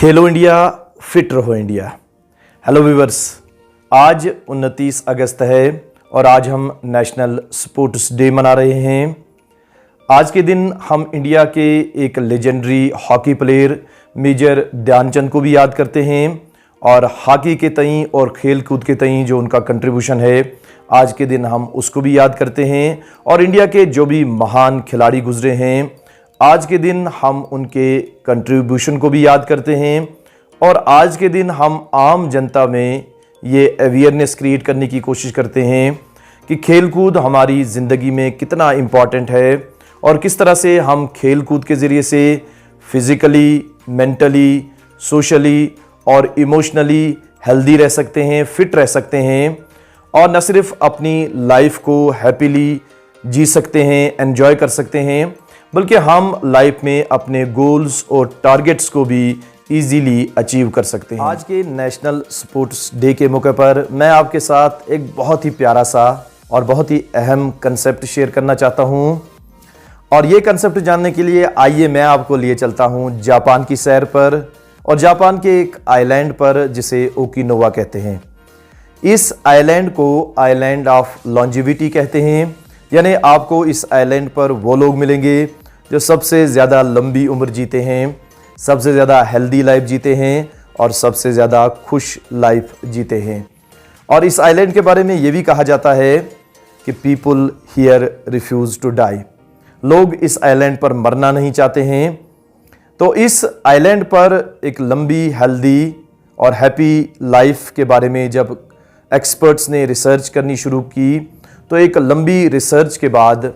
खेलो India, fit रहो India. Hello viewers, आज 29 अगस्त है और आज हम नेशनल स्पोर्ट्स डे मना रहे हैं। आज के दिन हम इंडिया के एक legendary hockey player major Dhyan Chand को भी याद करते हैं और हॉकी के तई और खेल कूद के तई जो उनका कंट्रीब्यूशन है, आज के दिन हम उसको भी याद करते हैं। और इंडिया के जो भी महान खिलाड़ी गुजरे हैं, आज के दिन हम उनके कंट्रीब्यूशन को भी याद करते हैं। और आज के दिन हम आम जनता में ये अवेयरनेस क्रिएट करने की कोशिश करते हैं कि खेलकूद हमारी ज़िंदगी में कितना इम्पॉर्टेंट है और किस तरह से हम खेलकूद के ज़रिए से फिज़िकली, मेंटली, सोशली और इमोशनली हेल्दी रह सकते हैं, फिट रह सकते हैं और न सिर्फ अपनी लाइफ को हैप्पीली जी सकते हैं, एंजॉय कर सकते हैं, बल्कि हम लाइफ में अपने गोल्स और टारगेट्स को भी इजीली अचीव कर सकते हैं। आज के नेशनल स्पोर्ट्स डे के मौके पर मैं आपके साथ एक बहुत ही प्यारा सा और बहुत ही अहम कंसेप्ट शेयर करना चाहता हूं। और ये कंसेप्ट जानने के लिए आइए मैं आपको लिए चलता हूं जापान की सैर पर और जापान के एक आइलैंड पर जिसे ओकिनावा कहते हैं। इस आइलैंड को आइलैंड ऑफ लॉन्जिविटी कहते हैं, यानी आपको इस आइलैंड पर वो लोग मिलेंगे जो सबसे ज़्यादा लंबी उम्र जीते हैं, सबसे ज़्यादा हेल्दी लाइफ जीते हैं और सबसे ज़्यादा खुश लाइफ जीते हैं। और इस आइलैंड के बारे में ये भी कहा जाता है कि people here refuse to die, लोग इस आइलैंड पर मरना नहीं चाहते हैं। तो इस आइलैंड पर एक लंबी, हेल्दी और हैप्पी लाइफ के बारे में जब एक्सपर्ट्स ने रिसर्च करनी शुरू की, तो एक लंबी रिसर्च के बाद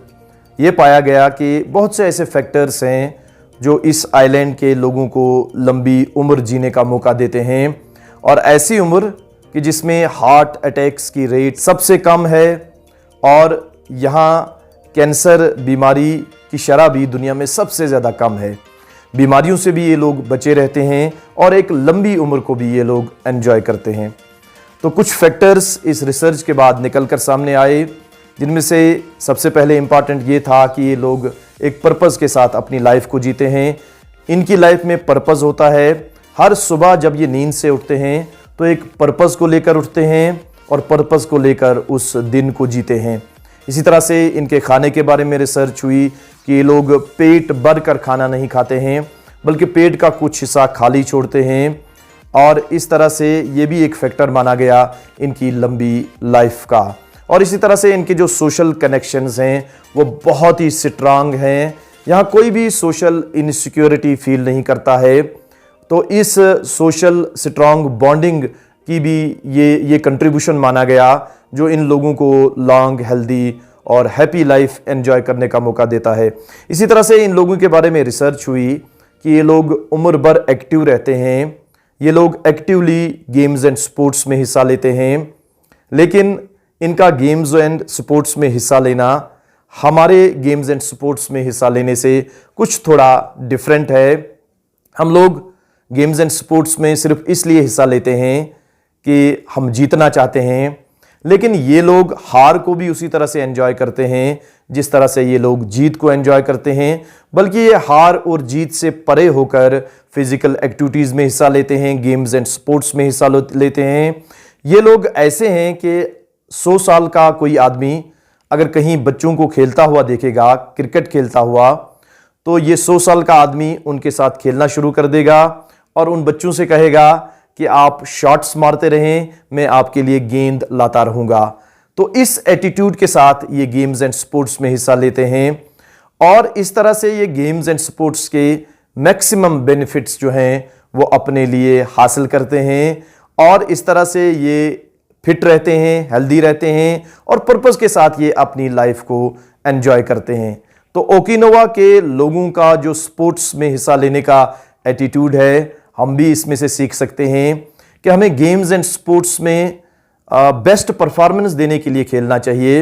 ये पाया गया कि बहुत से ऐसे फैक्टर्स हैं जो इस आइलैंड के लोगों को लंबी उम्र जीने का मौका देते हैं। और ऐसी उम्र कि जिसमें हार्ट अटैक्स की रेट सबसे कम है और यहाँ कैंसर बीमारी की शरह भी दुनिया में सबसे ज़्यादा कम है। बीमारियों से भी ये लोग बचे रहते हैं और एक लंबी उम्र को भी ये लोग एंजॉय करते हैं। तो कुछ फैक्टर्स इस रिसर्च के बाद निकल कर सामने आए, जिनमें से सबसे पहले इम्पॉर्टेंट ये था कि ये लोग एक पर्पज़ के साथ अपनी लाइफ को जीते हैं। इनकी लाइफ में पर्पज़ होता है। हर सुबह जब ये नींद से उठते हैं तो एक पर्पज़ को लेकर उठते हैं और पर्पज़ को लेकर उस दिन को जीते हैं। इसी तरह से इनके खाने के बारे में रिसर्च हुई कि ये लोग पेट भर कर खाना नहीं खाते हैं, बल्कि पेट का कुछ हिस्सा खाली छोड़ते हैं। और इस तरह से ये भी एक फैक्टर माना गया इनकी लंबी लाइफ का। और इसी तरह से इनके जो सोशल कनेक्शंस हैं वो बहुत ही स्ट्रांग हैं। यहाँ कोई भी सोशल इनसिक्योरिटी फील नहीं करता है। तो इस सोशल स्ट्रांग बॉन्डिंग की भी ये कंट्रीब्यूशन माना गया जो इन लोगों को लॉन्ग, हेल्दी और हैप्पी लाइफ एंजॉय करने का मौका देता है। इसी तरह से इन लोगों के बारे में रिसर्च हुई कि ये लोग उम्र भर एक्टिव रहते हैं। ये लोग एक्टिवली गेम्स एंड स्पोर्ट्स में हिस्सा लेते हैं, लेकिन इनका गेम्स एंड स्पोर्ट्स में हिस्सा लेना हमारे गेम्स एंड स्पोर्ट्स में हिस्सा लेने से कुछ थोड़ा डिफरेंट है। हम लोग गेम्स एंड स्पोर्ट्स में सिर्फ इसलिए हिस्सा लेते हैं कि हम जीतना चाहते हैं, लेकिन ये लोग हार को भी उसी तरह से एंजॉय करते हैं जिस तरह से ये लोग जीत को एंजॉय करते हैं। बल्कि ये हार और जीत से परे होकर फिजिकल एक्टिविटीज़ में हिस्सा लेते हैं, गेम्स एंड स्पोर्ट्स में हिस्सा लेते हैं। ये लोग ऐसे हैं कि 100 साल का कोई आदमी अगर कहीं बच्चों को खेलता हुआ देखेगा, क्रिकेट खेलता हुआ, तो ये 100 साल का आदमी उनके साथ खेलना शुरू कर देगा और उन बच्चों से कहेगा कि आप शॉट्स मारते रहें, मैं आपके लिए गेंद लाता रहूँगा। तो इस एटीट्यूड के साथ ये गेम्स एंड स्पोर्ट्स में हिस्सा लेते हैं और इस तरह से ये गेम्स एंड स्पोर्ट्स के मैक्सिमम बेनिफिट्स जो हैं वो अपने लिए हासिल करते हैं और इस तरह से ये फिट रहते हैं, हेल्दी रहते हैं और पर्पस के साथ ये अपनी लाइफ को एंजॉय करते हैं। तो ओकिनावा के लोगों का जो स्पोर्ट्स में हिस्सा लेने का एटीट्यूड है, हम भी इसमें से सीख सकते हैं कि हमें गेम्स एंड स्पोर्ट्स में बेस्ट परफॉर्मेंस देने के लिए खेलना चाहिए।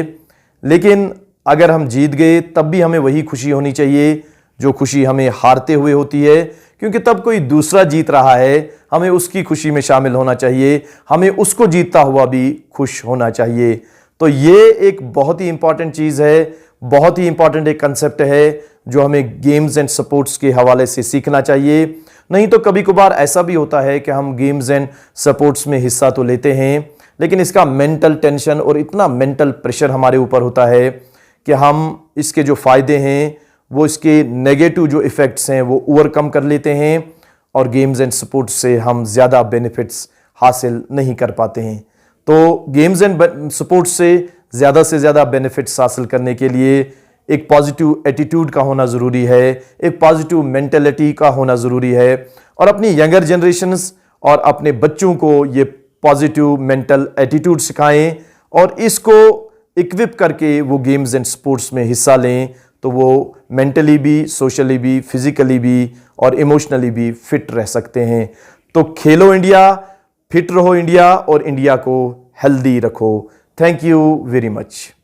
लेकिन अगर हम जीत गए तब भी हमें वही खुशी होनी चाहिए जो खुशी हमें हारते हुए होती है, क्योंकि तब कोई दूसरा जीत रहा है, हमें उसकी खुशी में शामिल होना चाहिए, हमें उसको जीतता हुआ भी खुश होना चाहिए। तो ये एक बहुत ही इंपॉर्टेंट चीज़ है, बहुत ही इंपॉर्टेंट एक कंसेप्ट है जो हमें गेम्स एंड स्पोर्ट्स के हवाले से सीखना चाहिए। नहीं तो कभी कभार ऐसा भी होता है कि हम गेम्स एंड स्पोर्ट्स में हिस्सा तो लेते हैं, लेकिन इसका मेंटल टेंशन और इतना मेंटल प्रेशर हमारे ऊपर होता है कि हम इसके जो फ़ायदे हैं वो इसके नेगेटिव जो इफ़ेक्ट्स हैं वो ओवरकम कर लेते हैं और गेम्स एंड स्पोर्ट्स से हम ज़्यादा बेनिफिट्स हासिल नहीं कर पाते हैं। तो गेम्स एंड स्पोर्ट्स से ज़्यादा बेनिफिट्स हासिल करने के लिए एक पॉजिटिव एटीट्यूड का होना ज़रूरी है, एक पॉजिटिव मेंटेलिटी का होना ज़रूरी है और अपनी यंगर जनरेशन्स और अपने बच्चों को ये पॉजिटिव मेंटल एटीट्यूड सिखाएं और इसको इक्विप करके वो गेम्स एंड स्पोर्ट्स में हिस्सा लें तो वो मेंटली भी, सोशली भी, फिजिकली भी और इमोशनली भी फिट रह सकते हैं। तो खेलो इंडिया, फिट रहो इंडिया और इंडिया को हेल्दी रखो। Thank you very much.